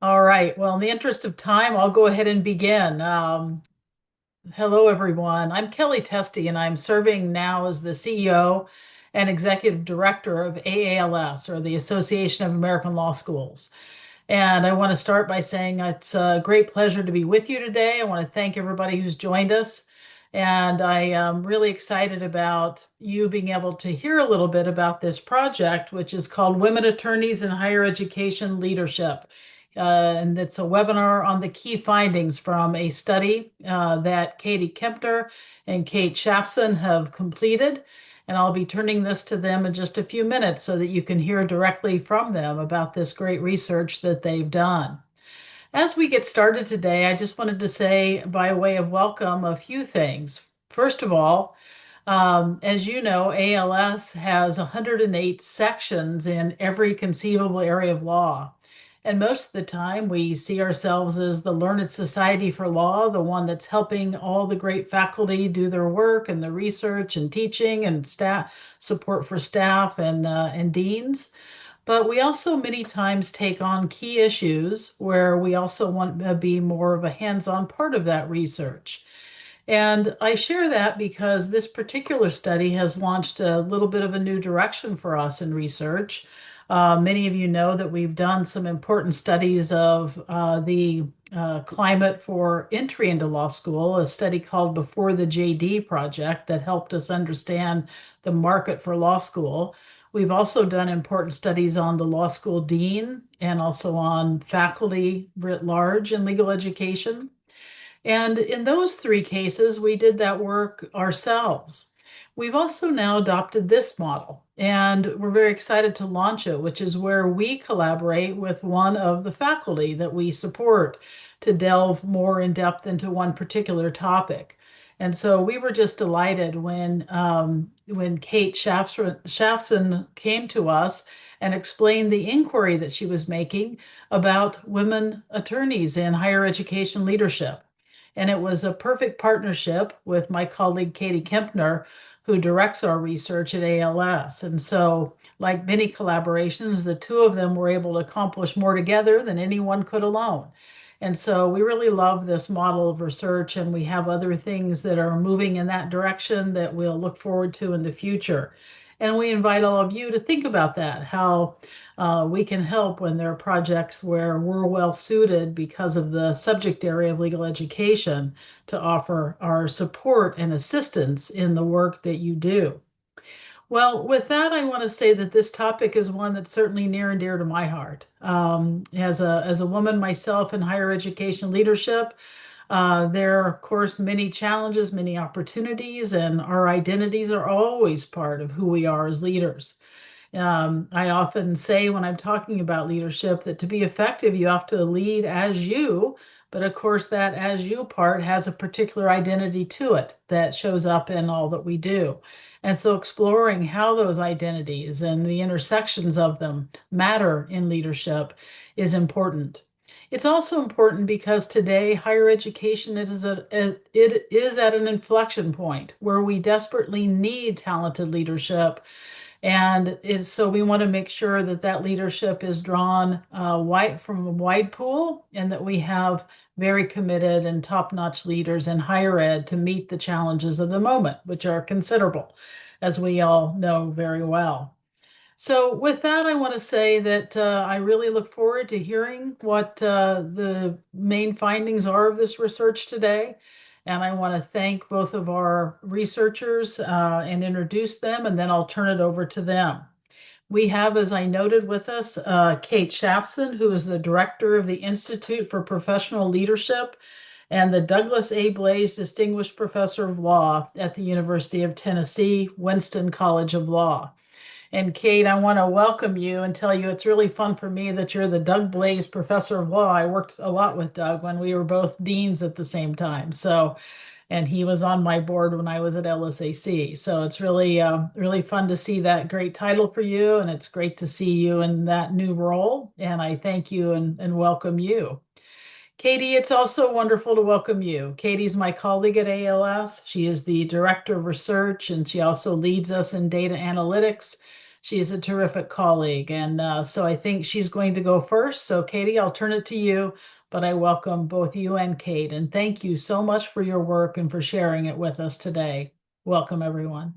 All right. Well, in the interest of time, I'll go ahead and begin. Hello, everyone. I'm Kellye Testy, and I'm serving now as the CEO and Executive Director of AALS, or the Association of American Law Schools. And I want to start by saying it's a great pleasure to be with you today. I want to thank everybody who's joined us. And I am really excited about you being able to hear a little bit about this project, which is called Women Attorneys in Higher Education Leadership. And it's a webinar on the key findings from a study that Katie Kempner and Kate Schaffzin have completed. And I'll be turning this to them in just a few minutes so that you can hear directly from them about this great research that they've done. As we get started today, I just wanted to say, by way of welcome, a few things. First of all, as you know, ALS has 108 sections in every conceivable area of law. And most of the time, we see ourselves as the learned society for law, the one that's helping all the great faculty do their work and the research and teaching and staff support for staff and deans. But we also many times take on key issues where we also want to be more of a hands-on part of that research. And I share that because this particular study has launched a little bit of a new direction for us in research. Many of you know that we've done some important studies of the climate for entry into law school, a study called Before the JD Project that helped us understand the market for law school. We've also done important studies on the law school dean and also on faculty writ large in legal education. And in those three cases, we did that work ourselves. We've also now adopted this model, and we're very excited to launch it, which is where we collaborate with one of the faculty that we support to delve more in depth into one particular topic. And so we were just delighted when Kate Schaffzin came to us and explained the inquiry that she was making about women attorneys in higher education leadership. And it was a perfect partnership with my colleague Katie Kempner, who directs our research at ALS. And so, like many collaborations, the two of them were able to accomplish more together than anyone could alone. And so we really love this model of research, and we have other things that are moving in that direction that we'll look forward to in the future. And we invite all of you to think about that, how we can help when there are projects where we're well suited because of the subject area of legal education to offer our support and assistance in the work that you do. Well, with that, I want to say that this topic is one that's certainly near and dear to my heart. As a woman myself in higher education leadership, there are, of course, many challenges, many opportunities, and our identities are always part of who we are as leaders. I often say when I'm talking about leadership that to be effective, you have to lead as you, but of course, that as you part has a particular identity to it that shows up in all that we do. And so exploring how those identities and the intersections of them matter in leadership is important. It's also important because today higher education it is at an inflection point where we desperately need talented leadership, and so we want to make sure that that leadership is drawn wide from a wide pool and that we have very committed and top-notch leaders in higher ed to meet the challenges of the moment, which are considerable, as we all know very well. So with that, I want to say that I really look forward to hearing what the main findings are of this research today. And I want to thank both of our researchers and introduce them, and then I'll turn it over to them. We have, as I noted with us, Kate Schaffzin, who is the director of the Institute for Professional Leadership and the Douglas A. Blaze Distinguished Professor of Law at the University of Tennessee, Winston College of Law. And Kate, I want to welcome you and tell you it's really fun for me that you're the Doug Blaze Professor of Law. I worked a lot with Doug when we were both deans at the same time. So, and he was on my board when I was at LSAC. So it's really fun to see that great title for you, and it's great to see you in that new role. And I thank you and welcome you. Katie, it's also wonderful to welcome you. Katie's my colleague at ALS. She is the director of research, and she also leads us in data analytics. She's a terrific colleague. And so I think she's going to go first. So, Katie, I'll turn it to you, but I welcome both you and Kate. And thank you so much for your work and for sharing it with us today. Welcome, everyone.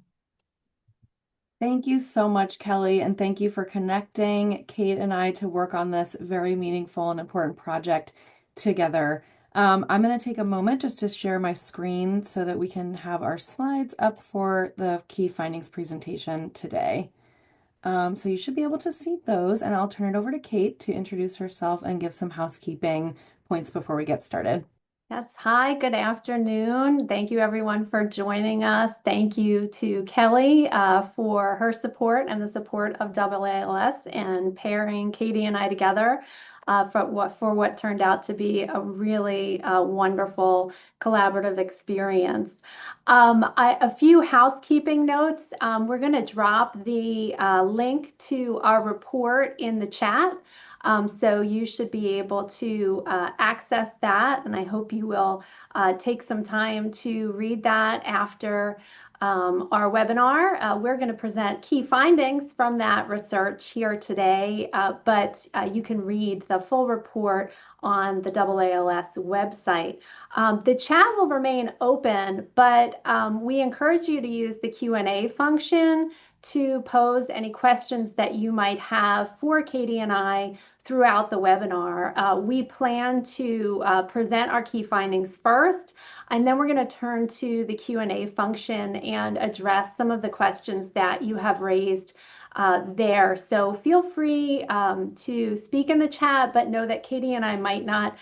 Thank you so much, Kellye, and thank you for connecting Kate and I to work on this very meaningful and important project together. I'm going to take a moment just to share my screen so that we can have our slides up for the key findings presentation today. So you should be able to see those, and I'll turn it over to Kate to introduce herself and give some housekeeping points before we get started. Yes, hi, good afternoon. Thank you everyone for joining us. Thank you to Kellye for her support and the support of AALS and pairing Katie and I together for what turned out to be a really wonderful collaborative experience. A few housekeeping notes. We're going to drop the link to our report in the chat. So you should be able to access that, and I hope you will take some time to read that after our webinar. We're going to present key findings from that research here today, but you can read the full report on the AALS website. The chat will remain open, but we encourage you to use the Q&A function to pose any questions that you might have for Katie and I throughout the webinar. We plan to present our key findings first, and then we're going to turn to the Q&A function and address some of the questions that you have raised there. So feel free to speak in the chat, but know that Katie and I might not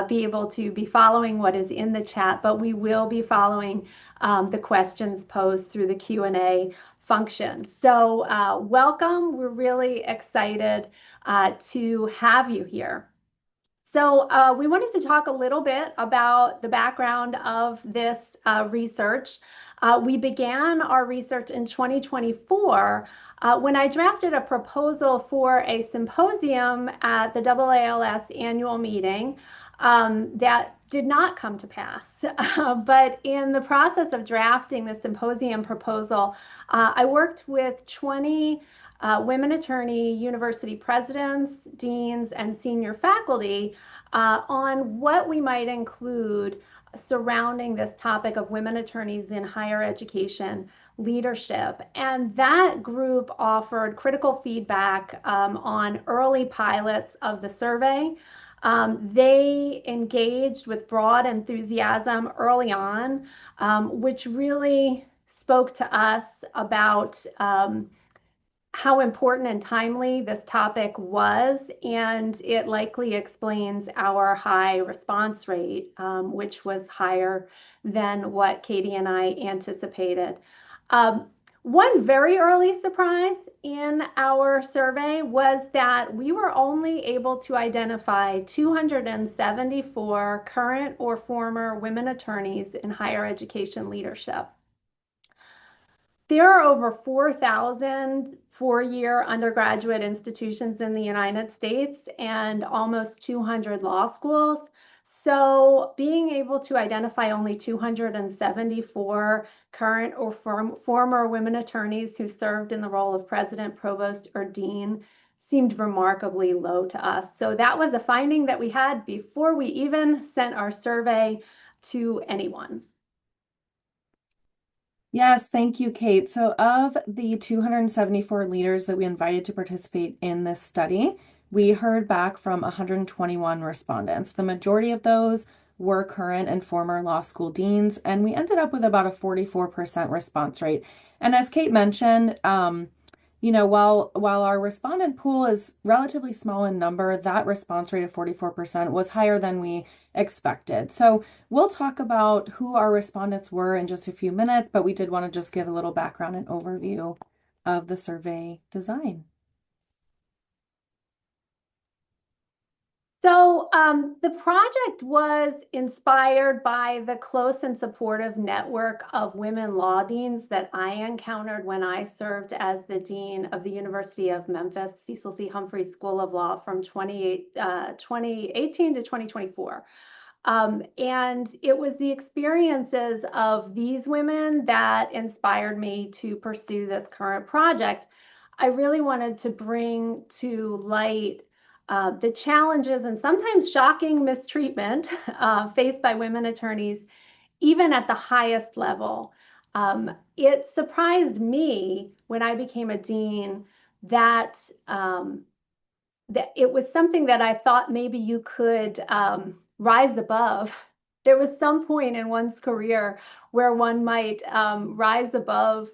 be able to be following what is in the chat, but we will be following the questions posed through the Q&A function. So welcome. We're really excited to have you here. So we wanted to talk a little bit about the background of this research. We began our research in 2024 when I drafted a proposal for a symposium at the AALS annual meeting that did not come to pass. But in the process of drafting the symposium proposal, I worked with 20 women attorney university presidents, deans, and senior faculty on what we might include surrounding this topic of women attorneys in higher education leadership. And that group offered critical feedback on early pilots of the survey. They engaged with broad enthusiasm early on, which really spoke to us about how important and timely this topic was, and it likely explains our high response rate, which was higher than what Katie and I anticipated. One very early surprise in our survey was that we were only able to identify 274 current or former women attorneys in higher education leadership. There are over 4,000 four-year undergraduate institutions in the United States and almost 200 law schools. So being able to identify only 274 current or former women attorneys who served in the role of president, provost, or dean seemed remarkably low to us. So that was a finding that we had before we even sent our survey to anyone. Yes, thank you, Kate. So of the 274 leaders that we invited to participate in this study, we heard back from 121 respondents. The majority of those were current and former law school deans, and we ended up with about a 44% response rate. And as Kate mentioned, while our respondent pool is relatively small in number, that response rate of 44% was higher than we expected. So we'll talk about who our respondents were in just a few minutes, but we did want to just give a little background and overview of the survey design. So the project was inspired by the close and supportive network of women law deans that I encountered when I served as the dean of the University of Memphis Cecil C. Humphrey School of Law from 2018 to 2024. And it was the experiences of these women that inspired me to pursue this current project. I really wanted to bring to light the challenges and sometimes shocking mistreatment faced by women attorneys, even at the highest level. It surprised me when I became a dean that that it was something that I thought maybe you could rise above. There was some point in one's career where one might rise above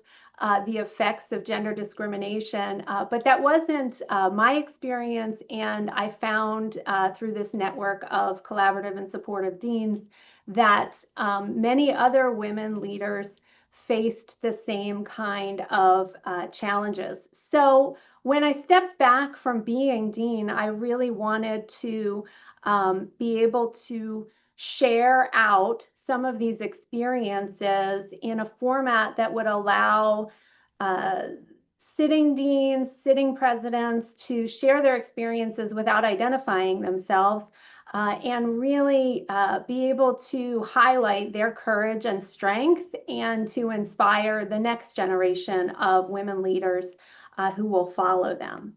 the effects of gender discrimination, but that wasn't my experience. And I found through this network of collaborative and supportive deans that many other women leaders faced the same kind of challenges. So when I stepped back from being dean, I really wanted to be able to share out some of these experiences in a format that would allow uh, sitting deans, sitting presidents to share their experiences without identifying themselves. And really be able to highlight their courage and strength and to inspire the next generation of women leaders who will follow them.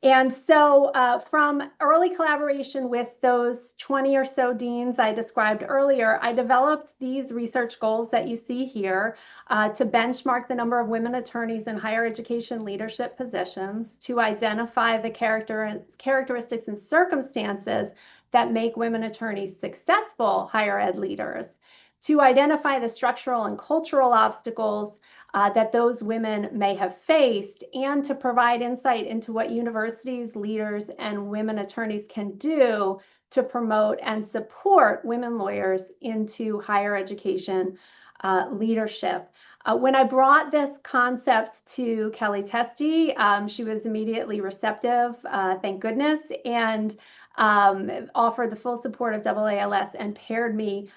And so from early collaboration with those 20 or so deans I described earlier, I developed these research goals that you see here to benchmark the number of women attorneys in higher education leadership positions, to identify the characteristics and circumstances that make women attorneys successful higher ed leaders, to identify the structural and cultural obstacles that those women may have faced, and to provide insight into what universities, leaders, and women attorneys can do to promote and support women lawyers into higher education leadership. When I brought this concept to Kellye Testy, she was immediately receptive, thank goodness, and offered the full support of AALS and paired me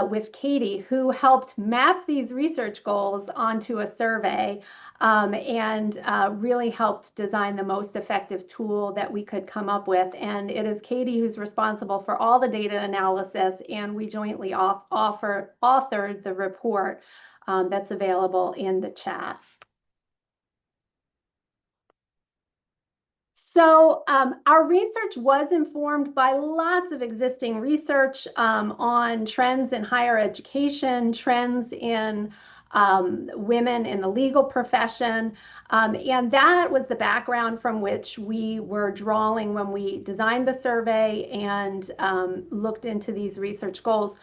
with Katie, who helped map these research goals onto a survey and really helped design the most effective tool that we could come up with. And it is Katie who's responsible for all the data analysis, and we jointly authored the report that's available in the chat. So our research was informed by lots of existing research on trends in higher education, trends in women in the legal profession. And that was the background from which we were drawing when we designed the survey and looked into these research goals.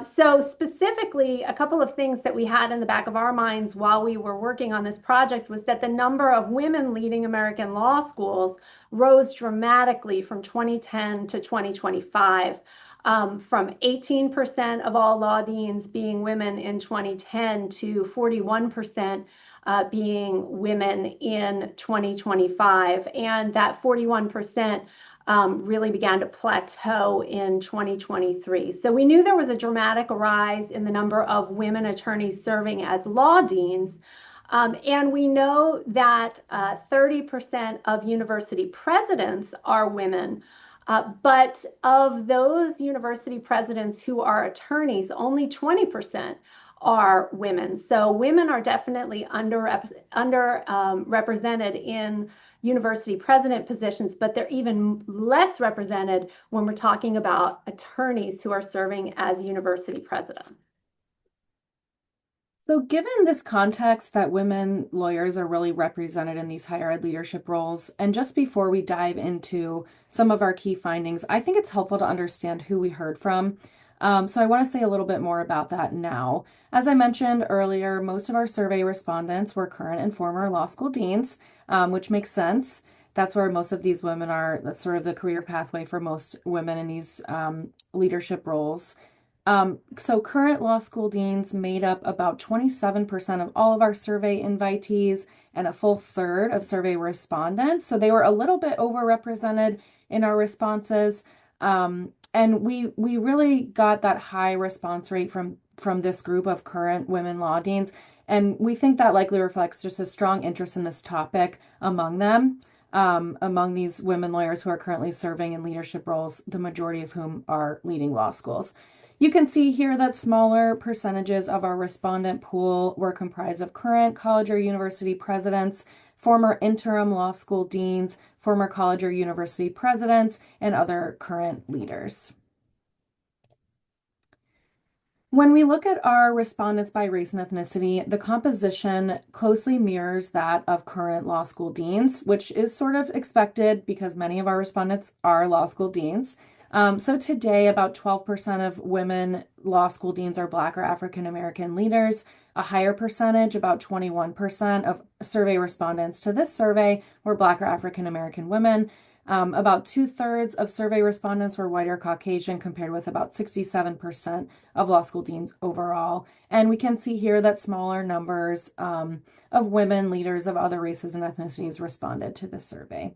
So specifically, a couple of things that we had in the back of our minds while we were working on this project was that the number of women leading American law schools rose dramatically from 2010 to 2025, from 18% of all law deans being women in 2010 to 41% being women in 2025. And that 41% really began to plateau in 2023. So we knew there was a dramatic rise in the number of women attorneys serving as law deans. And we know that 30% of university presidents are women. But of those university presidents who are attorneys, only 20% are women. So women are definitely represented in university president positions, but they're even less represented when we're talking about attorneys who are serving as university president. So given this context that women lawyers are really represented in these higher ed leadership roles, and just before we dive into some of our key findings, I think it's helpful to understand who we heard from. So I want to say a little bit more about that now. As I mentioned earlier, most of our survey respondents were current and former law school deans, which makes sense. That's where most of these women are. That's sort of the career pathway for most women in these leadership roles. So current law school deans made up about 27% of all of our survey invitees and a full third of survey respondents. So they were a little bit overrepresented in our responses. And we really got that high response rate from this group of current women law deans. And we think that likely reflects just a strong interest in this topic among them, among these women lawyers who are currently serving in leadership roles, the majority of whom are leading law schools. You can see here that smaller percentages of our respondent pool were comprised of current college or university presidents, former interim law school deans, former college or university presidents, and other current leaders. When we look at our respondents by race and ethnicity, the composition closely mirrors that of current law school deans, which is sort of expected because many of our respondents are law school deans. So today, about 12% of women law school deans are Black or African American leaders. A higher percentage, about 21% of survey respondents to this survey were Black or African American women. About 2/3 of survey respondents were white or Caucasian, compared with about 67% of law school deans overall. And we can see here that smaller numbers of women leaders of other races and ethnicities responded to the survey.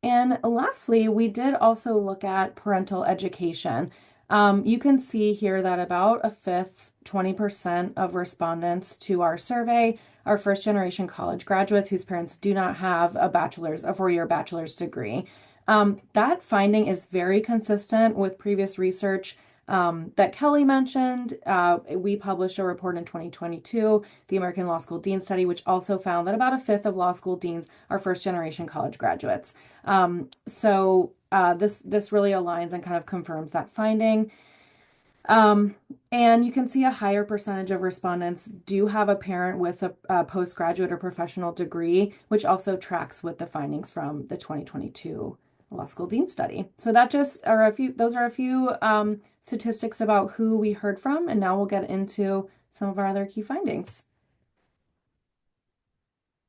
And lastly, we did also look at parental education. You can see here that about a fifth, 20% of respondents to our survey are first generation college graduates whose parents do not have a 4-year bachelor's degree. That finding is very consistent with previous research that Kellye mentioned. We published a report in 2022, the American Law School Dean Study, which also found that about a fifth of law school deans are first generation college graduates. This really aligns and kind of confirms that finding. And you can see a higher percentage of respondents do have a parent with a postgraduate or professional degree, which also tracks with the findings from the 2022 Law School Dean Study. So those are a few statistics about who we heard from, and now we'll get into some of our other key findings.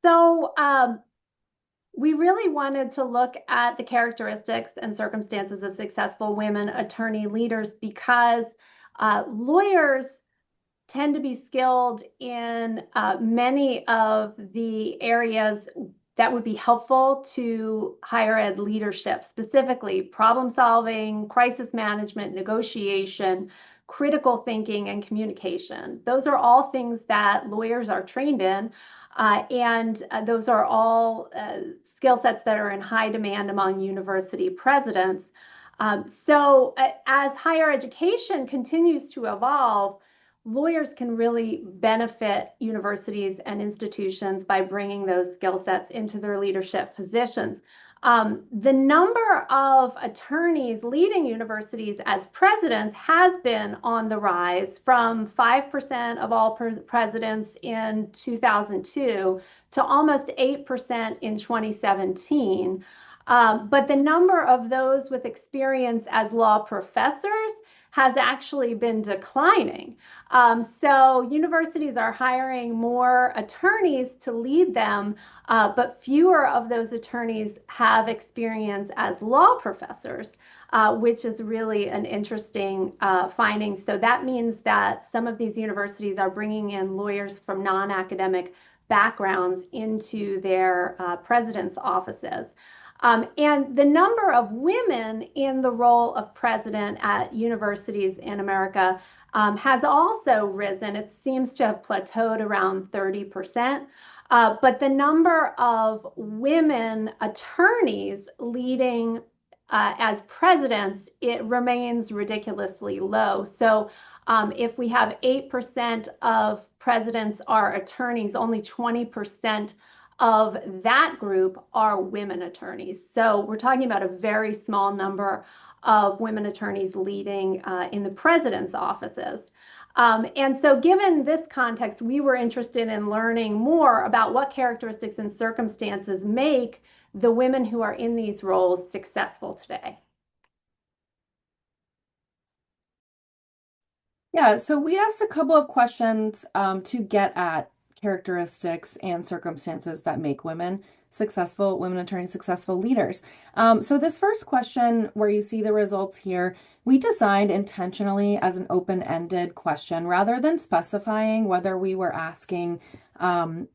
So we really wanted to look at the characteristics and circumstances of successful women attorney leaders because lawyers tend to be skilled in many of the areas that would be helpful to higher ed leadership, specifically problem solving, crisis management, negotiation, critical thinking, and communication. Those are all things that lawyers are trained in, and those are all skill sets that are in high demand among university presidents. So as higher education continues to evolve, lawyers can really benefit universities and institutions by bringing those skill sets into their leadership positions. The number of attorneys leading universities as presidents has been on the rise from 5% of all presidents in 2002 to almost 8% in 2017. But the number of those with experience as law professors has actually been declining. So universities are hiring more attorneys to lead them, but fewer of those attorneys have experience as law professors, which is really an interesting finding. So that means that some of these universities are bringing in lawyers from non-academic backgrounds into their president's offices. And the number of women in the role of president at universities in America has also risen. It seems to have plateaued around 30%. But the number of women attorneys leading as presidents, it remains ridiculously low. So if we have 8% of presidents are attorneys, only 20% of that group are women attorneys. So we're talking about a very small number of women attorneys leading in the president's offices. And so given this context, we were interested in learning more about what characteristics and circumstances make the women who are in these roles successful today. Yeah, so we asked a couple of questions to get at characteristics and circumstances that make women attorneys successful leaders. So this first question, where you see the results here, we designed intentionally as an open-ended question rather than specifying whether we were asking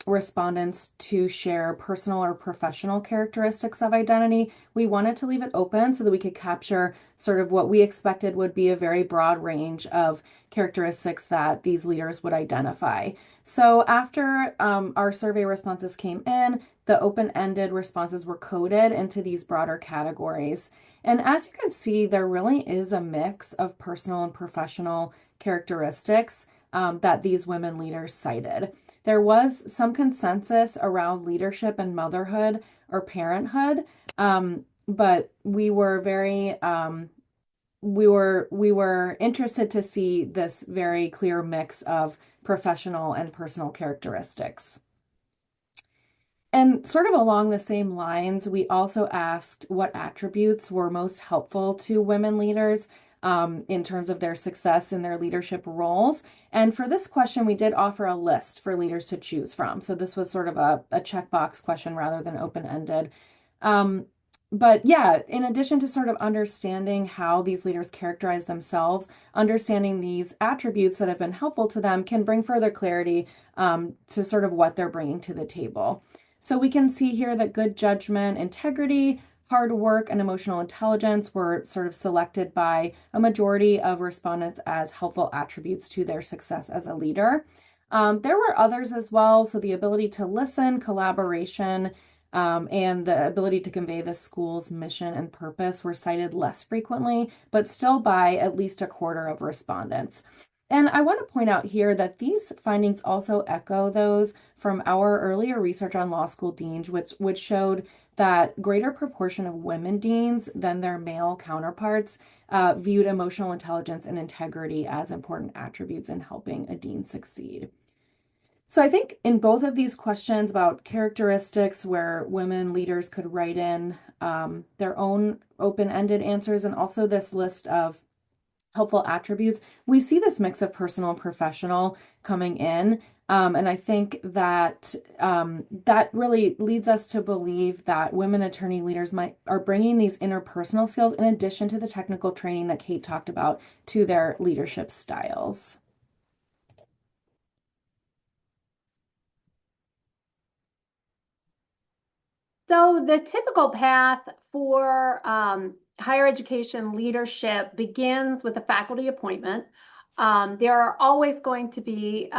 respondents to share personal or professional characteristics of identity. We wanted to leave it open so that we could capture sort of what we expected would be a very broad range of characteristics that these leaders would identify. So after our survey responses came in, the open-ended responses were coded into these broader categories. And as you can see, there really is a mix of personal and professional characteristics. that these women leaders cited. There was some consensus around leadership and motherhood or parenthood, but we were very we were interested to see this very clear mix of professional and personal characteristics. And sort of along the same lines, we also asked what attributes were most helpful to women leaders in terms of their success in their leadership roles. And for this question, we did offer a list for leaders to choose from. So this was sort of a checkbox question rather than open-ended. But yeah, in addition to sort of understanding how these leaders characterize themselves, understanding these attributes that have been helpful to them can bring further clarity to sort of what they're bringing to the table. So we can see here that good judgment, integrity, hard work, and emotional intelligence were sort of selected by a majority of respondents as helpful attributes to their success as a leader. There were others as well. So the ability to listen, collaboration, and the ability to convey the school's mission and purpose were cited less frequently, but still by at least a quarter of respondents. And I want to point out here that these findings also echo those from our earlier research on law school deans, which showed that greater proportion of women deans than their male counterparts viewed emotional intelligence and integrity as important attributes in helping a dean succeed. So I think in both of these questions about characteristics where women leaders could write in their own open-ended answers, and also this list of helpful attributes, we see this mix of personal and professional coming in. And I think that that really leads us to believe that women attorney leaders are bringing these interpersonal skills in addition to the technical training that Kate talked about to their leadership styles. So the typical path for higher education leadership begins with a faculty appointment. There are always going to be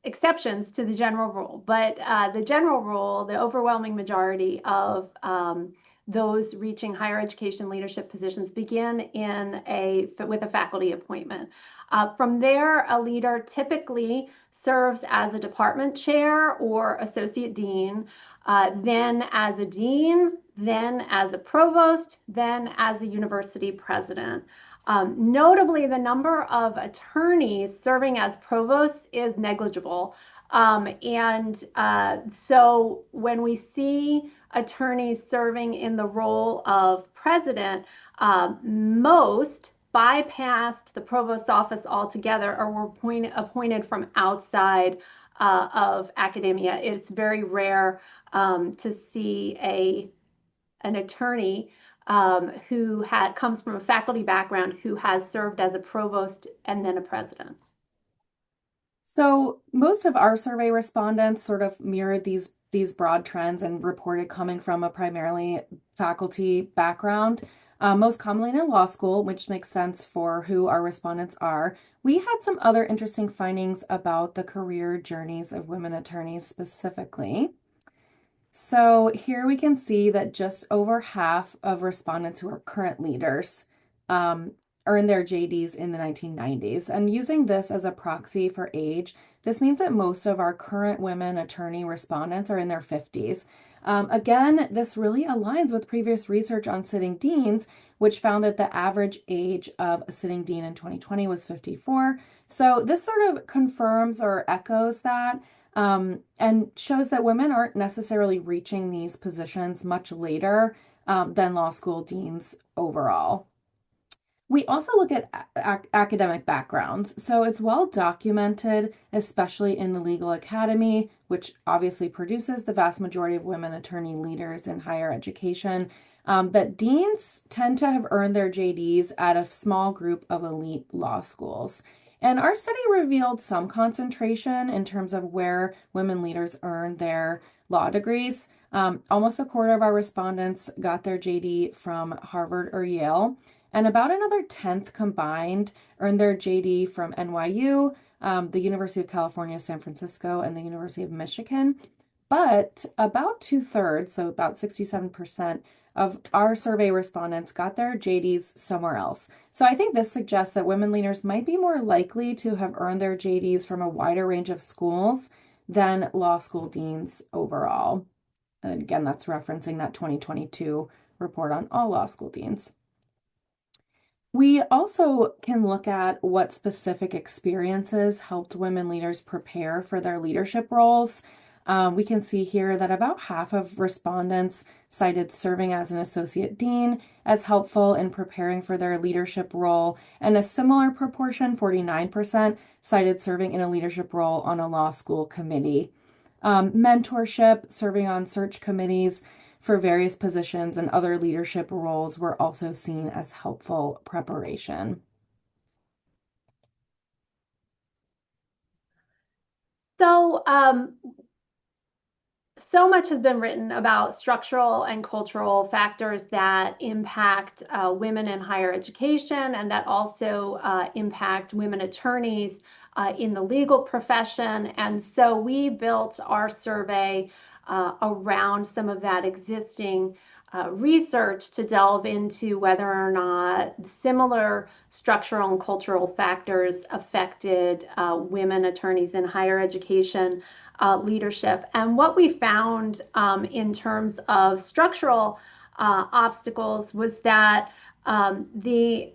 exceptions to the general rule, but the general rule, the overwhelming majority of those reaching higher education leadership positions begin with a faculty appointment. From there, a leader typically serves as a department chair or associate dean, then as a dean, then as a provost, then as a university president. Notably, the number of attorneys serving as provosts is negligible. So when we see attorneys serving in the role of president, most bypassed the provost's office altogether or were appointed from outside of academia. It's very rare to see an attorney who comes from a faculty background who has served as a provost and then a president. So most of our survey respondents sort of mirrored these broad trends and reported coming from a primarily faculty background, most commonly in a law school, which makes sense for who our respondents are. We had some other interesting findings about the career journeys of women attorneys specifically. So here we can see that just over half of respondents who are current leaders earned their JDs in the 1990s. And using this as a proxy for age, this means that most of our current women attorney respondents are in their 50s. Again, this really aligns with previous research on sitting deans, which found that the average age of a sitting dean in 2020 was 54. So this sort of confirms or echoes that. And shows that women aren't necessarily reaching these positions much later than law school deans overall. We also look at academic backgrounds. So it's well documented, especially in the legal academy, which obviously produces the vast majority of women attorney leaders in higher education, that deans tend to have earned their JDs at a small group of elite law schools. And our study revealed some concentration in terms of where women leaders earned their law degrees. Almost a quarter of our respondents got their JD from Harvard or Yale, and about another 10th combined earned their JD from NYU, the University of California, San Francisco, and the University of Michigan. But about two-thirds, so about 67% of our survey respondents got their JDs somewhere else. So I think this suggests that women leaders might be more likely to have earned their JDs from a wider range of schools than law school deans overall. And again, that's referencing that 2022 report on all law school deans. We also can look at what specific experiences helped women leaders prepare for their leadership roles. We can see here that about half of respondents cited serving as an associate dean as helpful in preparing for their leadership role, and a similar proportion, 49%, cited serving in a leadership role on a law school committee. Mentorship, serving on search committees for various positions and other leadership roles were also seen as helpful preparation. So, so much has been written about structural and cultural factors that impact women in higher education and that also impact women attorneys in the legal profession. And so we built our survey around some of that existing research to delve into whether or not similar structural and cultural factors affected women attorneys in higher education leadership. And what we found in terms of structural obstacles was that the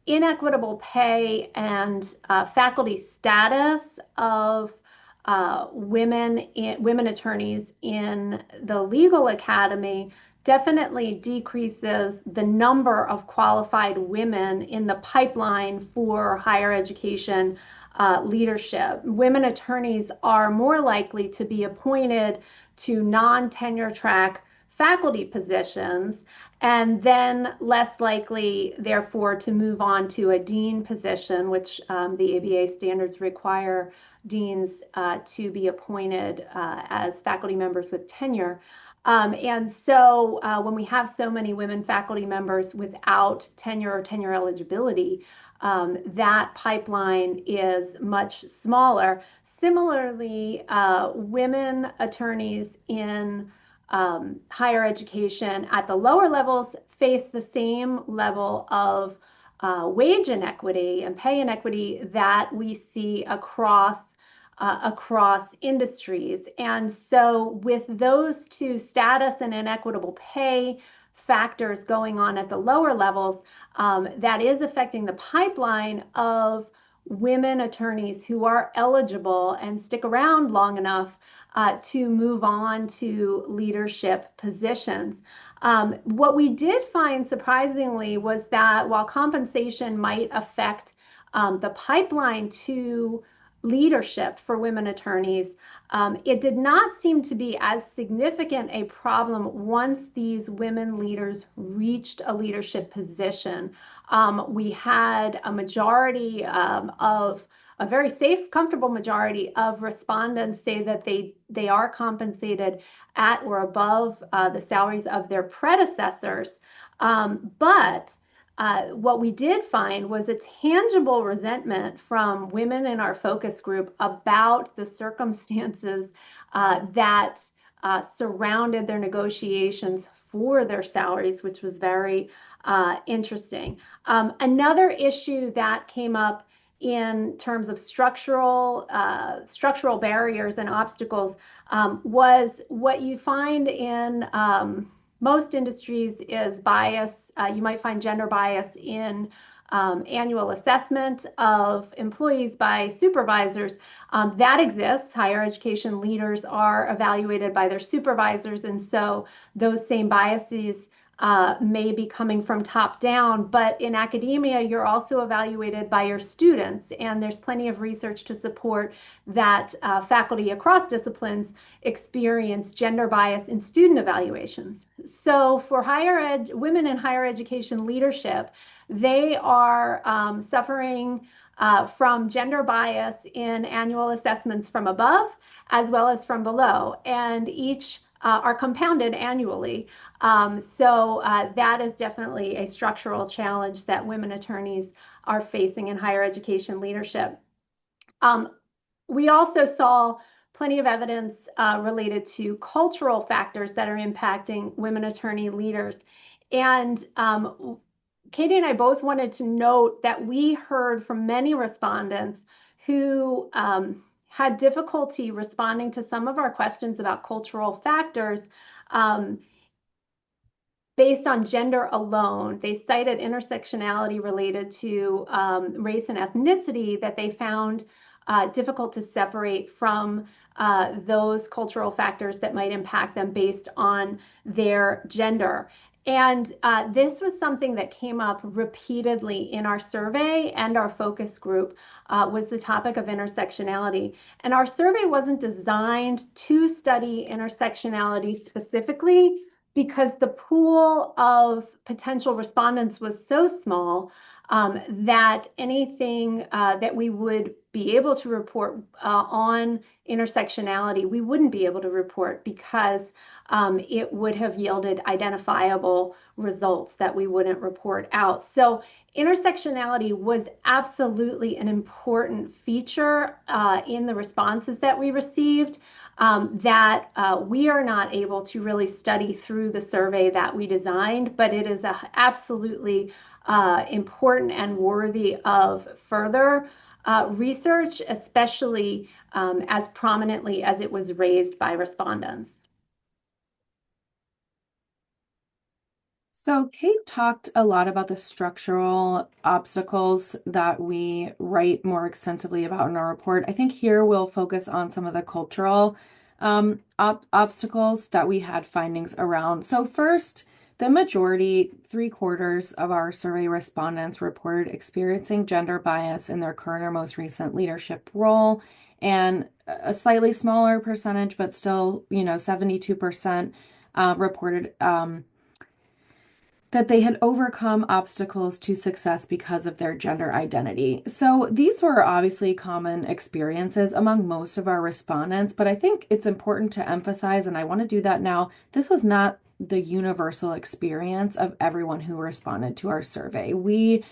inequitable pay and faculty status of women attorneys in the legal academy definitely decreases the number of qualified women in the pipeline for higher education leadership. Women attorneys are more likely to be appointed to non-tenure track faculty positions and then less likely, therefore, to move on to a dean position, which the ABA standards require deans to be appointed as faculty members with tenure. And so when we have so many women faculty members without tenure or tenure eligibility, that pipeline is much smaller. Similarly, women attorneys in higher education at the lower levels face the same level of wage inequity and pay inequity that we see across industries. And so, with those two status and inequitable pay factors going on at the lower levels, that is affecting the pipeline of women attorneys who are eligible and stick around long enough to move on to leadership positions. What we did find surprisingly was that while compensation might affect the pipeline to leadership for women attorneys, it did not seem to be as significant a problem once these women leaders reached a leadership position. We had a majority of a very safe, comfortable majority of respondents say that they are compensated at or above the salaries of their predecessors. But what we did find was a tangible resentment from women in our focus group about the circumstances that surrounded their negotiations for their salaries, which was very interesting. Another issue that came up in terms of structural barriers and obstacles was what you find in most industries is bias. You might find gender bias in annual assessment of employees by supervisors. That exists. Higher education leaders are evaluated by their supervisors, and so those same biases may be coming from top down, but in academia, you're also evaluated by your students, and there's plenty of research to support that faculty across disciplines experience gender bias in student evaluations. So for women in higher education leadership, they are suffering from gender bias in annual assessments from above as well as from below, and each are compounded annually. So that is definitely a structural challenge that women attorneys are facing in higher education leadership. We also saw plenty of evidence related to cultural factors that are impacting women attorney leaders. And Katie and I both wanted to note that we heard from many respondents who had difficulty responding to some of our questions about cultural factors based on gender alone. They cited intersectionality related to race and ethnicity that they found difficult to separate from those cultural factors that might impact them based on their gender. And this was something that came up repeatedly in our survey and our focus group was the topic of intersectionality. And our survey wasn't designed to study intersectionality specifically, because the pool of potential respondents was so small that anything that we would be able to report on intersectionality, we wouldn't be able to report because it would have yielded identifiable results that we wouldn't report out. So intersectionality was absolutely an important feature in the responses that we received that we are not able to really study through the survey that we designed, but it is absolutely important and worthy of further research, especially as prominently as it was raised by respondents. So Kate talked a lot about the structural obstacles that we write more extensively about in our report. I think here we'll focus on some of the cultural obstacles that we had findings around. So first, the majority, 3/4 of our survey respondents reported experiencing gender bias in their current or most recent leadership role, and a slightly smaller percentage, but still, 72% reported that they had overcome obstacles to success because of their gender identity. So these were obviously common experiences among most of our respondents, but I think it's important to emphasize, and I want to do that now, this was not the universal experience of everyone who responded to our survey. We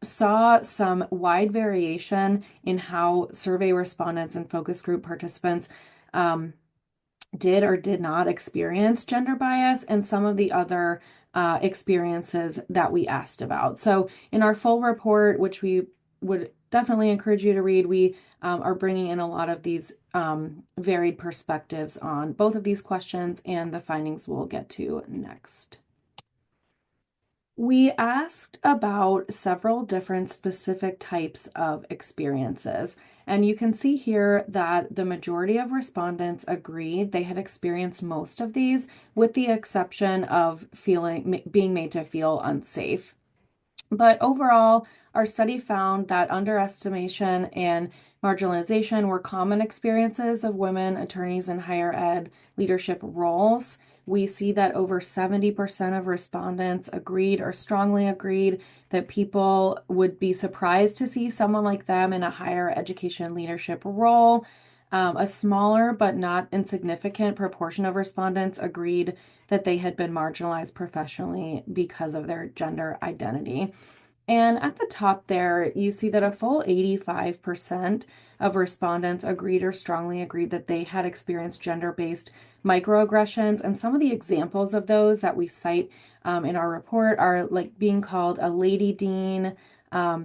saw some wide variation in how survey respondents and focus group participants did or did not experience gender bias and some of the other experiences that we asked about. So in our full report, which we would definitely encourage you to read, we are bringing in a lot of these varied perspectives on both of these questions and the findings we'll get to next. We asked about several different specific types of experiences, and you can see here that the majority of respondents agreed they had experienced most of these, with the exception of being made to feel unsafe. But overall, our study found that underestimation and marginalization were common experiences of women attorneys in higher ed leadership roles. We see that over 70% of respondents agreed or strongly agreed that people would be surprised to see someone like them in a higher education leadership role. A smaller but not insignificant proportion of respondents agreed that they had been marginalized professionally because of their gender identity. And at the top there, you see that a full 85% of respondents agreed or strongly agreed that they had experienced gender-based microaggressions. And some of the examples of those that we cite in our report are like being called a lady dean,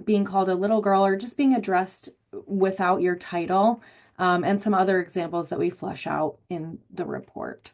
being called a little girl, or just being addressed without your title, and some other examples that we flesh out in the report.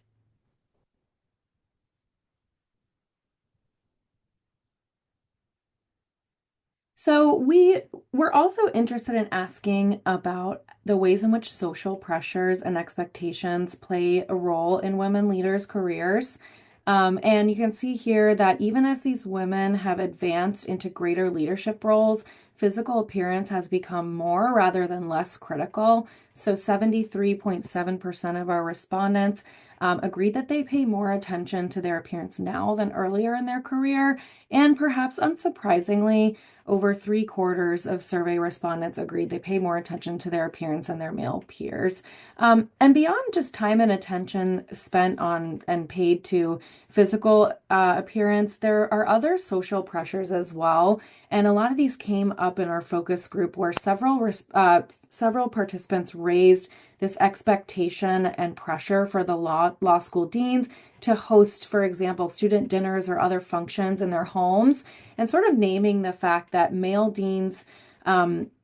So we were also interested in asking about the ways in which social pressures and expectations play a role in women leaders' careers. And you can see here that even as these women have advanced into greater leadership roles, physical appearance has become more rather than less critical. So 73.7% of our respondents agreed that they pay more attention to their appearance now than earlier in their career. And perhaps unsurprisingly, over 3/4 of survey respondents agreed they pay more attention to their appearance than their male peers. And beyond just time and attention spent on and paid to physical appearance, there are other social pressures as well. And a lot of these came up in our focus group where several participants raised this expectation and pressure for the law school deans to host, for example, student dinners or other functions in their homes, and sort of naming the fact that male deans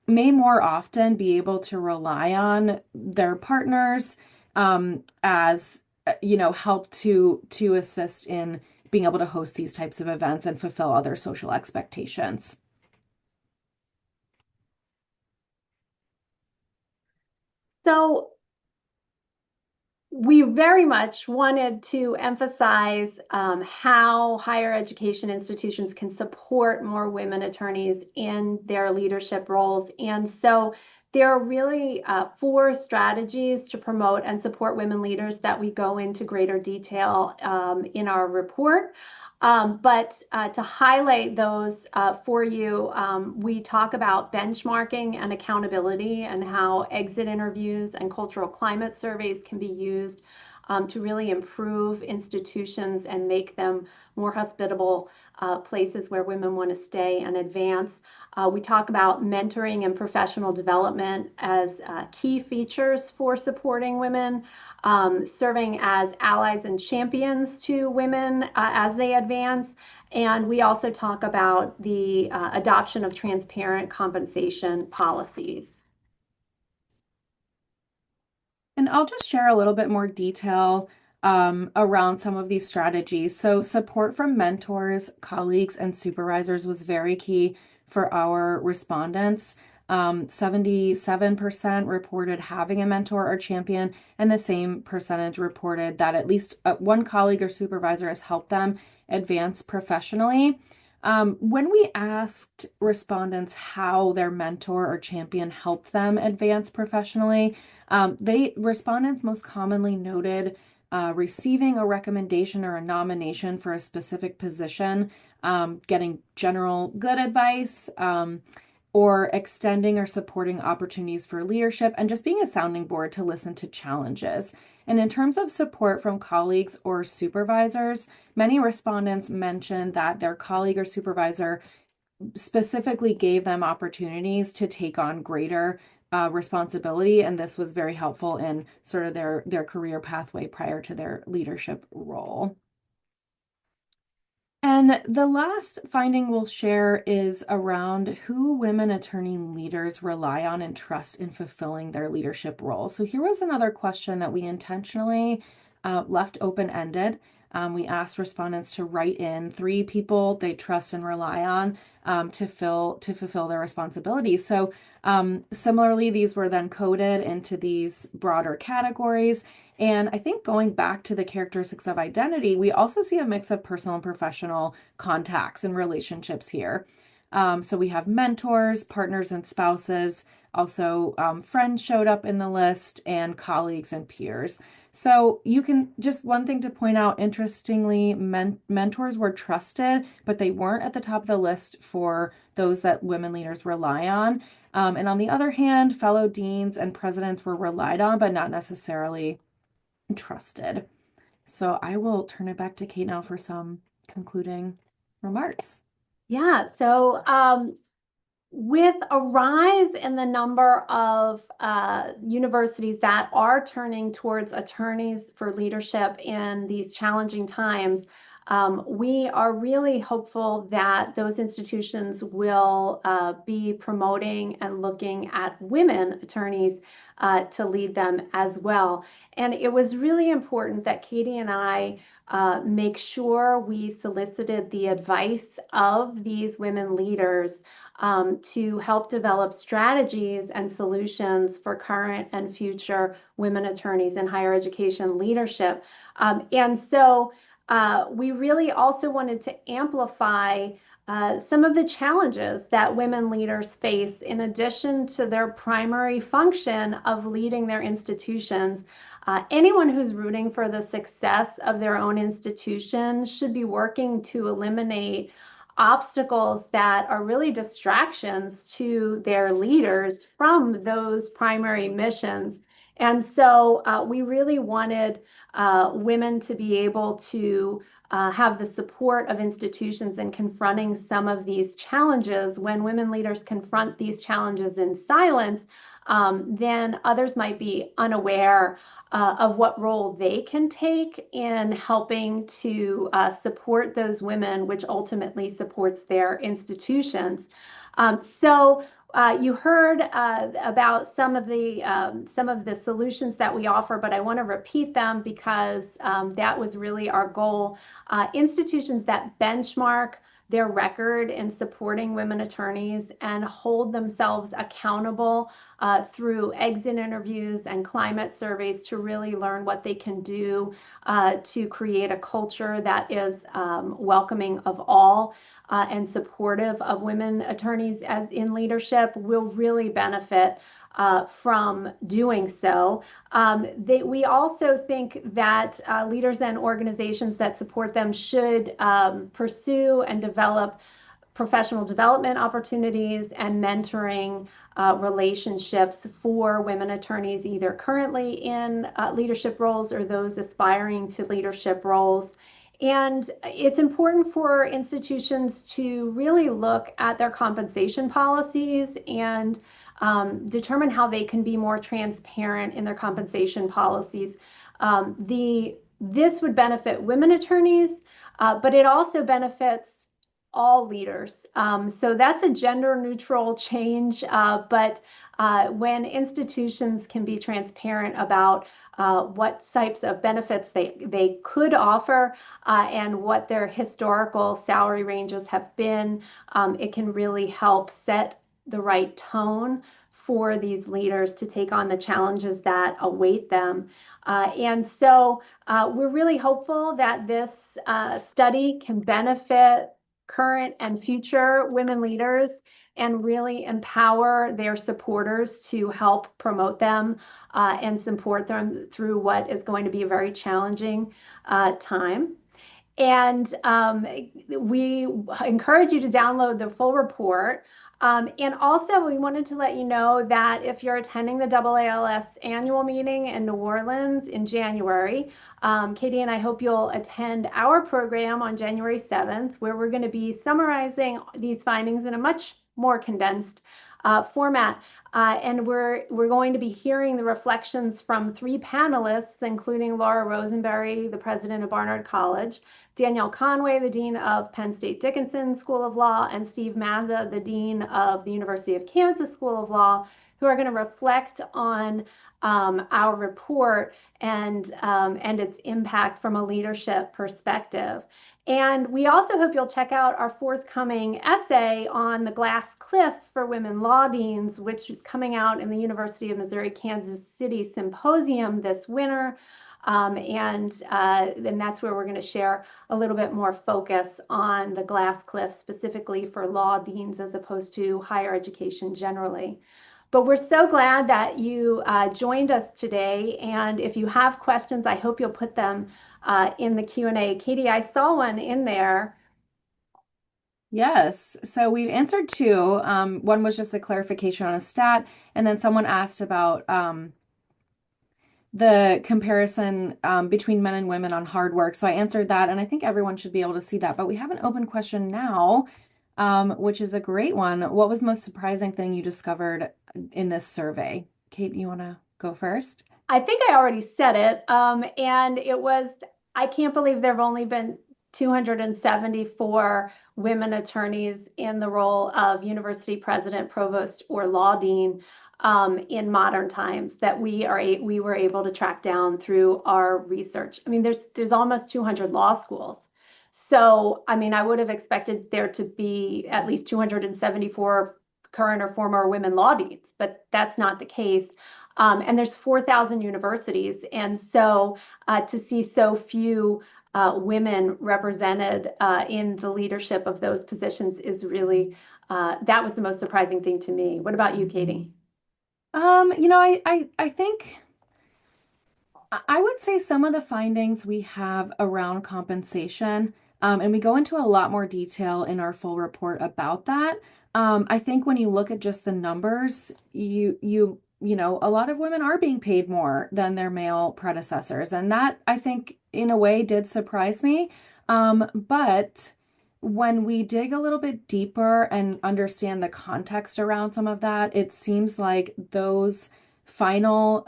may more often be able to rely on their partners as help to assist in being able to host these types of events and fulfill other social expectations. So we very much wanted to emphasize how higher education institutions can support more women attorneys in their leadership roles. And so there are really 4 strategies to promote and support women leaders that we go into greater detail in our report. But to highlight those for you, we talk about benchmarking and accountability and how exit interviews and cultural climate surveys can be used to really improve institutions and make them more hospitable places where women want to stay and advance. We talk about mentoring and professional development as key features for supporting women, serving as allies and champions to women as they advance. And we also talk about the adoption of transparent compensation policies. And I'll just share a little bit more detail around some of these strategies. So, support from mentors, colleagues, and supervisors was very key for our respondents. 77% reported having a mentor or champion, and the same percentage reported that at least one colleague or supervisor has helped them advance professionally. When we asked respondents how their mentor or champion helped them advance professionally, respondents most commonly noted receiving a recommendation or a nomination for a specific position, getting general good advice, or extending or supporting opportunities for leadership, and just being a sounding board to listen to challenges. And in terms of support from colleagues or supervisors, many respondents mentioned that their colleague or supervisor specifically gave them opportunities to take on greater responsibility, and this was very helpful in sort of their career pathway prior to their leadership role. And the last finding we'll share is around who women attorney leaders rely on and trust in fulfilling their leadership role. So here was another question that we intentionally left open-ended. We asked respondents to write in 3 people they trust and rely on to fulfill their responsibilities. So similarly, these were then coded into these broader categories. And I think going back to the characteristics of identity, we also see a mix of personal and professional contacts and relationships here. So we have mentors, partners, and spouses. Also, friends showed up in the list, and colleagues and peers. So you can, just one thing to point out, interestingly, mentors were trusted, but they weren't at the top of the list for those that women leaders rely on. And on the other hand, fellow deans and presidents were relied on, but not necessarily trusted. So I will turn it back to Kate now for some concluding remarks. Yeah, so with a rise in the number of universities that are turning towards attorneys for leadership in these challenging times, we are really hopeful that those institutions will be promoting and looking at women attorneys to lead them as well. And it was really important that Katie and I make sure we solicited the advice of these women leaders to help develop strategies and solutions for current and future women attorneys in higher education leadership. And so we really also wanted to amplify some of the challenges that women leaders face in addition to their primary function of leading their institutions. Anyone who's rooting for the success of their own institution should be working to eliminate obstacles that are really distractions to their leaders from those primary missions. And so we really wanted women to be able to have the support of institutions in confronting some of these challenges. When women leaders confront these challenges in silence, then others might be unaware of what role they can take in helping to support those women, which ultimately supports their institutions. You heard about some of the solutions that we offer, but I want to repeat them because that was really our goal. Institutions that benchmark their record in supporting women attorneys and hold themselves accountable through exit interviews and climate surveys to really learn what they can do to create a culture that is welcoming of all and supportive of women attorneys as in leadership will really benefit from doing so. We also think that leaders and organizations that support them should pursue and develop professional development opportunities and mentoring relationships for women attorneys, either currently in leadership roles or those aspiring to leadership roles. And it's important for institutions to really look at their compensation policies and determine how they can be more transparent in their compensation policies. This would benefit women attorneys, but it also benefits all leaders. So that's a gender neutral change, but when institutions can be transparent about what types of benefits they could offer and what their historical salary ranges have been, it can really help set the right tone for these leaders to take on the challenges that await them. We're really hopeful that this study can benefit current and future women leaders and really empower their supporters to help promote them and support them through what is going to be a very challenging time. And we encourage you to download the full report. And also, we wanted to let you know that if you're attending the AALS annual meeting in New Orleans in January, Katie and I hope you'll attend our program on January 7th, where we're going to be summarizing these findings in a much more condensed format. And we're going to be hearing the reflections from three panelists, including Laura Rosenberry, the president of Barnard College, Danielle Conway, the dean of Penn State Dickinson School of Law, and Steve Mazza, the dean of the University of Kansas School of Law, who are going to reflect on our report and its impact from a leadership perspective. And we also hope you'll check out our forthcoming essay on the glass cliff for women law deans, which is coming out in the University of Missouri Kansas City Symposium this winter. And that's where we're going to share a little bit more focus on the glass cliff specifically for law deans as opposed to higher education generally. But we're so glad that you joined us today. And if you have questions, I hope you'll put them in the Q&A. Katie, I saw one in there. Yes, so we've answered two. One was just a clarification on a stat, and then someone asked about the comparison between men and women on hard work. So I answered that, and I think everyone should be able to see that. But we have an open question now, which is a great one. What was the most surprising thing you discovered in this survey? Kate, you want to go first? I think I already said it. And it was, I can't believe there have only been 274 women attorneys in the role of university president, provost, or law dean in modern times that we were able to track down through our research. I mean, there's almost 200 law schools. So, I mean, I would have expected there to be at least 274 current or former women law deans, but that's not the case. And there's 4,000 universities. And so to see so few women represented in the leadership of those positions is really, that was the most surprising thing to me. What about you, Katie? I think I would say some of the findings we have around compensation And we go into a lot more detail in our full report about that. I think when you look at just the numbers, a lot of women are being paid more than their male predecessors, and that I think in a way did surprise me. But when we dig a little bit deeper and understand the context around some of that, it seems like those final,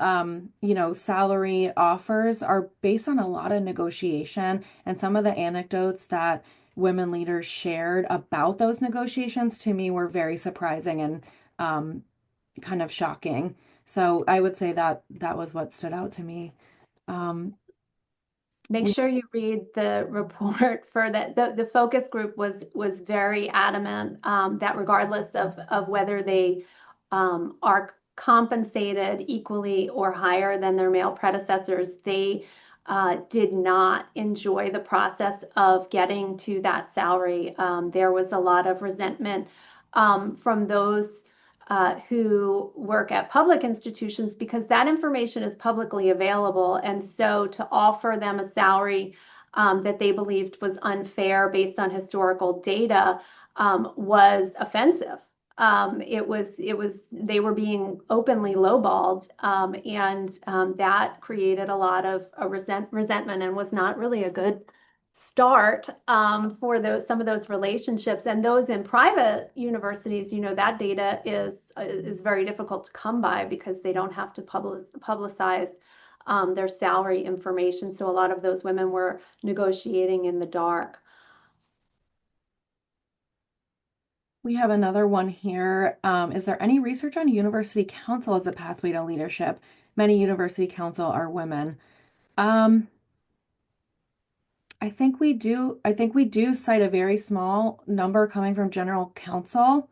salary offers are based on a lot of negotiation, and some of the anecdotes that women leaders shared about those negotiations to me were very surprising and kind of shocking. So I would say that that was what stood out to me. Um, Make we sure you read the report for that. The focus group was very adamant that regardless of whether they are compensated equally or higher than their male predecessors, they did not enjoy the process of getting to that salary. There was a lot of resentment from those who work at public institutions because that information is publicly available. And so to offer them a salary that they believed was unfair based on historical data was offensive. They were being openly lowballed, and that created a lot of resentment and was not really a good start for some of those relationships. And those in private universities, that data is very difficult to come by because they don't have to publicize their salary information. So a lot of those women were negotiating in the dark. we have another one here. Is there any research on university council as a pathway to leadership? Many university council are women. Um, I think we do. I think we do cite a very small number coming from general counsel.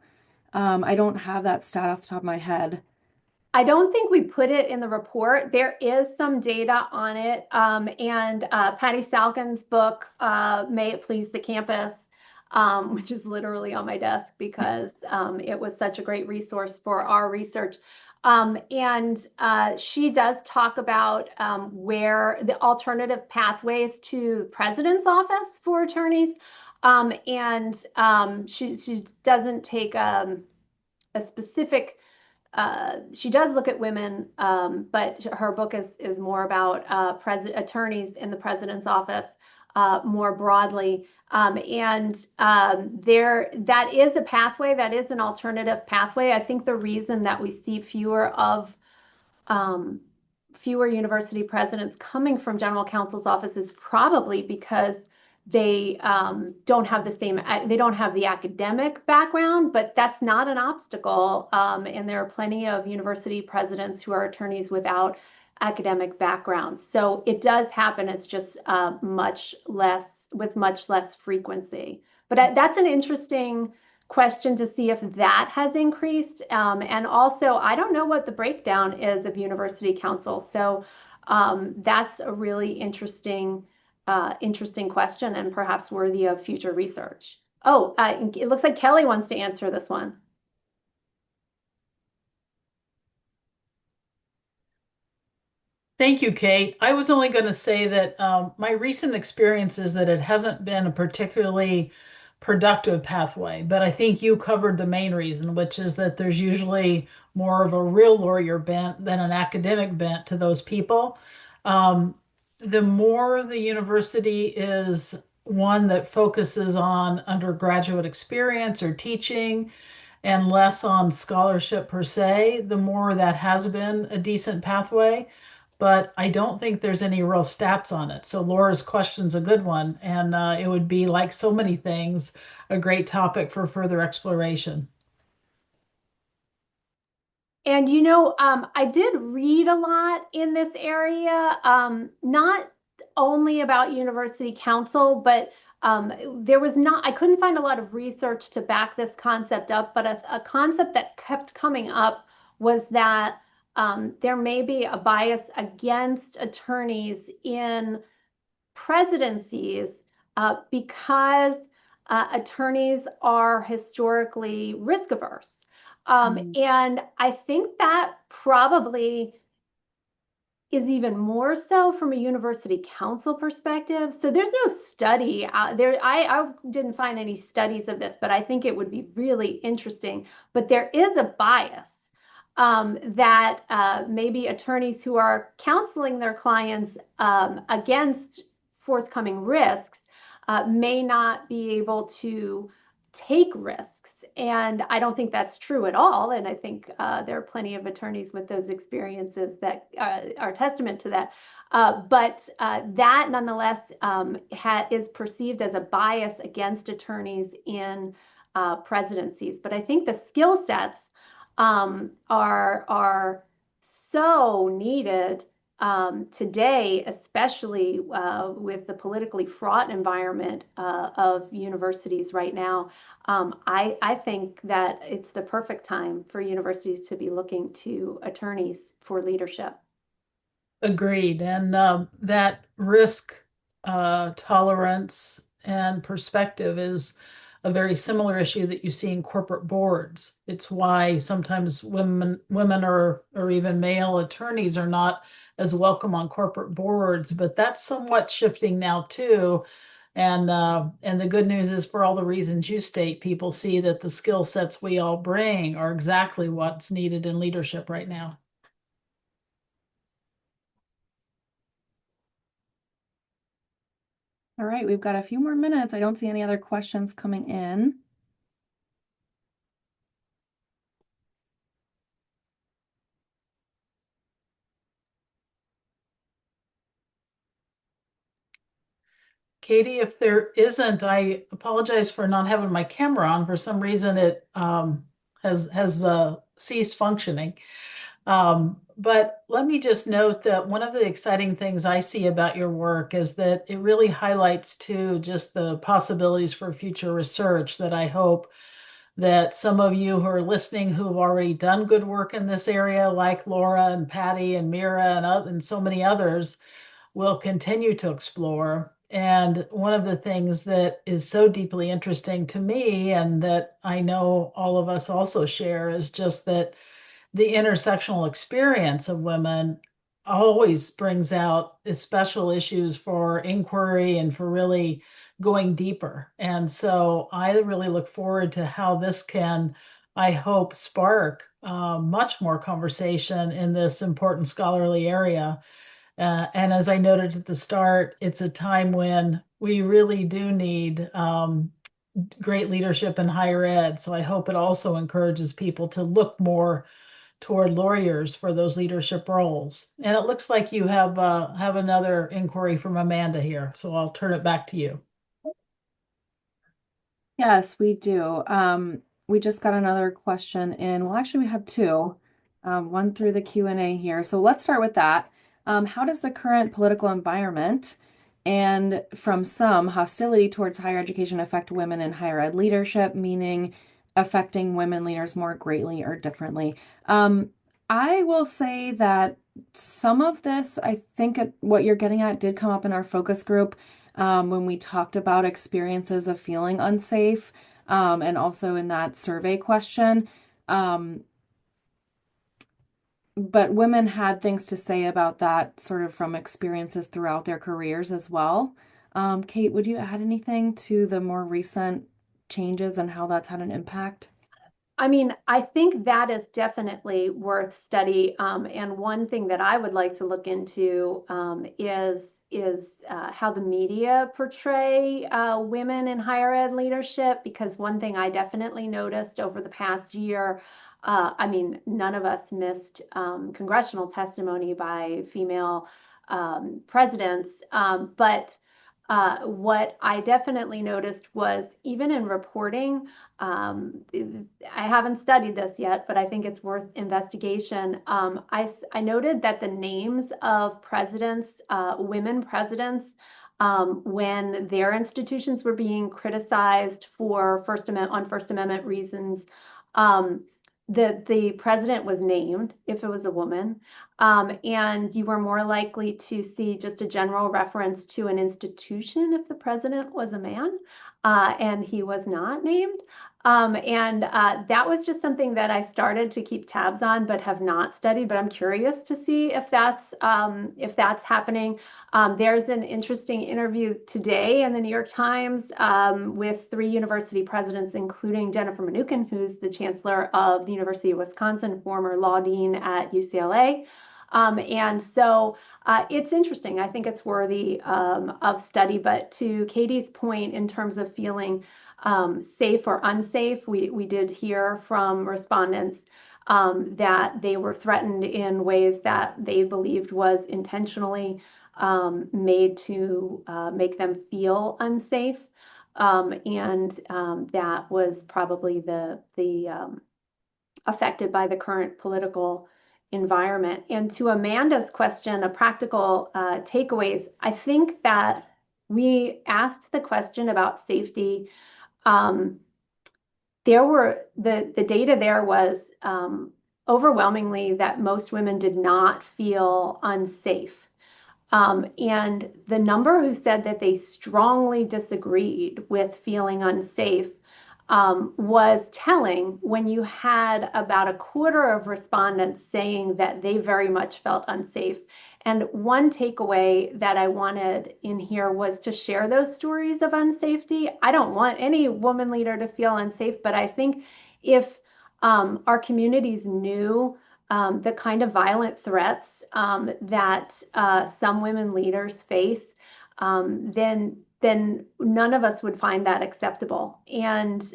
I don't have that stat off the top of my head. I don't think we put it in the report. There is some data on it. And Patty Salkin's book, May It Please the Campus, which is literally on my desk because it was such a great resource for our research. And she does talk about where the alternative pathways to the president's office for attorneys. And she doesn't take a specific she does look at women, but her book is more about attorneys in the president's office more broadly. And that is a pathway, that is an alternative pathway. I think the reason that we see um, fewer university presidents coming from general counsel's office is probably because they don't have they don't have the academic background, but that's not an obstacle. And there are plenty of university presidents who are attorneys without academic backgrounds. So it does happen. It's just with much less frequency. But that's an interesting question to see if that has increased. And also, I don't know what the breakdown is of university council. So that's a really interesting question and perhaps worthy of future research. Oh, it looks like Kellye wants to answer this one. Thank you, Kate. I was only going to say that my recent experience is that it hasn't been a particularly productive pathway, but I think you covered the main reason, which is that there's usually more of a real lawyer bent than an academic bent to those people. Um, the more the university is one that focuses on undergraduate experience or teaching and less on scholarship per se, the more that has been a decent pathway. But I don't think there's any real stats on it. So Laura's question's a good one, and it would be, like so many things, a great topic for further exploration. And I did read a lot in this area, not only about university council, but I couldn't find a lot of research to back this concept up, but a concept that kept coming up was that there may be a bias against attorneys in presidencies because attorneys are historically risk averse. Mm. And I think that probably is even more so from a university council perspective. So there's no study there. I didn't find any studies of this, but I think it would be really interesting. But there is a bias that maybe attorneys who are counseling their clients against forthcoming risks may not be able to take risks. And I don't think that's true at all. And I think there are plenty of attorneys with those experiences that are testament to that. But that nonetheless is perceived as a bias against attorneys in presidencies. But I think the skill sets are so needed today, especially with the politically fraught environment of universities right now. I think that it's the perfect time for universities to be looking to attorneys for leadership. Agreed. And that risk tolerance and perspective is a very similar issue that you see in corporate boards. It's why sometimes women or even male attorneys are not as welcome on corporate boards, but that's somewhat shifting now too. And the good news is for all the reasons you state, people see that the skill sets we all bring are exactly what's needed in leadership right now. All right, we've got a few more minutes. I don't see any other questions coming in. Katie, if there isn't, I apologize for not having my camera on. For some reason, it has ceased functioning. But let me just note that one of the exciting things I see about your work is that it really highlights too just the possibilities for future research that I hope that some of you who are listening who have already done good work in this area, like Laura and Patty and Mira and so many others, will continue to explore. And one of the things that is so deeply interesting to me, and that I know all of us also share, is just that the intersectional experience of women always brings out special issues for inquiry and for really going deeper. And so I really look forward to how this can, I hope, spark much more conversation in this important scholarly area. And as I noted at the start, it's a time when we really do need great leadership in higher ed. So I hope it also encourages people to look more toward lawyers for those leadership roles. And it looks like you have another inquiry from Amanda here, so I'll turn it back to you. Yes, we do. We just got another question in. Well, actually, we have two, one through the Q&A here. So let's start with that. How does the current political environment and from some hostility towards higher education affect women in higher ed leadership, meaning affecting women leaders more greatly or differently? I will say that some of this, I think what you're getting at did come up in our focus group when we talked about experiences of feeling unsafe, and also in that survey question. Um, but women had things to say about that sort of from experiences throughout their careers as well. Kate, would you add anything to the more recent changes and how that's had an impact? I mean, I think that is definitely worth study. And one thing that I would like to look into is how the media portray women in higher ed leadership. Because one thing I definitely noticed over the past year, I mean, none of us missed congressional testimony by female presidents, but what I definitely noticed was even in reporting. I haven't studied this yet, but I think it's worth investigation. I noted that the names of presidents, women presidents, when their institutions were being criticized for First Amendment reasons, the president was named if it was a woman. And you were more likely to see just a general reference to an institution if the president was a man, and he was not named. And that was just something that I started to keep tabs on, but have not studied. But I'm curious to see if that's happening. There's an interesting interview today in the New York Times with 3 university presidents, including Jennifer Mnuchin, who's the chancellor of the University of Wisconsin, former law dean at UCLA. And so it's interesting. I think it's worthy of study. But to Katie's point, in terms of feeling safe or unsafe, we did hear from respondents that they were threatened in ways that they believed was intentionally made to make them feel unsafe. And that was probably the affected by the current political environment. And to Amanda's question, a practical takeaways, I think that we asked the question about safety. There were the data there was overwhelmingly that most women did not feel unsafe. And the number who said that they strongly disagreed with feeling unsafe was telling when you had about a quarter of respondents saying that they very much felt unsafe. And one takeaway that I wanted in here was to share those stories of unsafety. I don't want any woman leader to feel unsafe, but I think if our communities knew the kind of violent threats that some women leaders face, then none of us would find that acceptable. And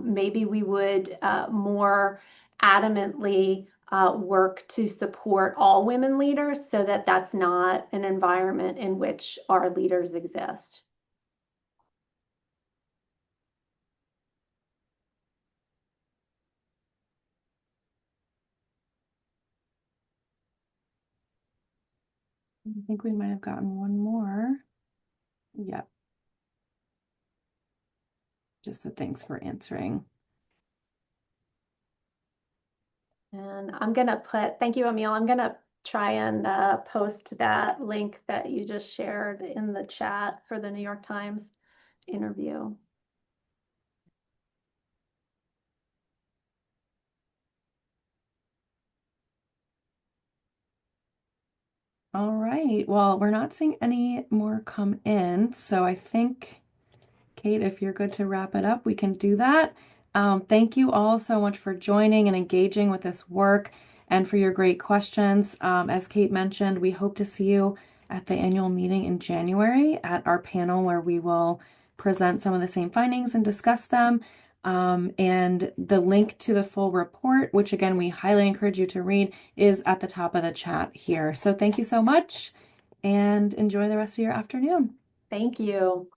maybe we would more adamantly work to support all women leaders so that that's not an environment in which our leaders exist. I think we might have gotten one more. Yep. Just a thanks for answering. And I'm going to thank you, Emil. I'm going to try and post that link that you just shared in the chat for the New York Times interview. All right. Well, we're not seeing any more come in, so I think, Kate, if you're good to wrap it up, we can do that. Thank you all so much for joining and engaging with this work and for your great questions. As Kate mentioned, we hope to see you at the annual meeting in January at our panel where we will present some of the same findings and discuss them. And the link to the full report, which again, we highly encourage you to read, is at the top of the chat here. So thank you so much and enjoy the rest of your afternoon. Thank you.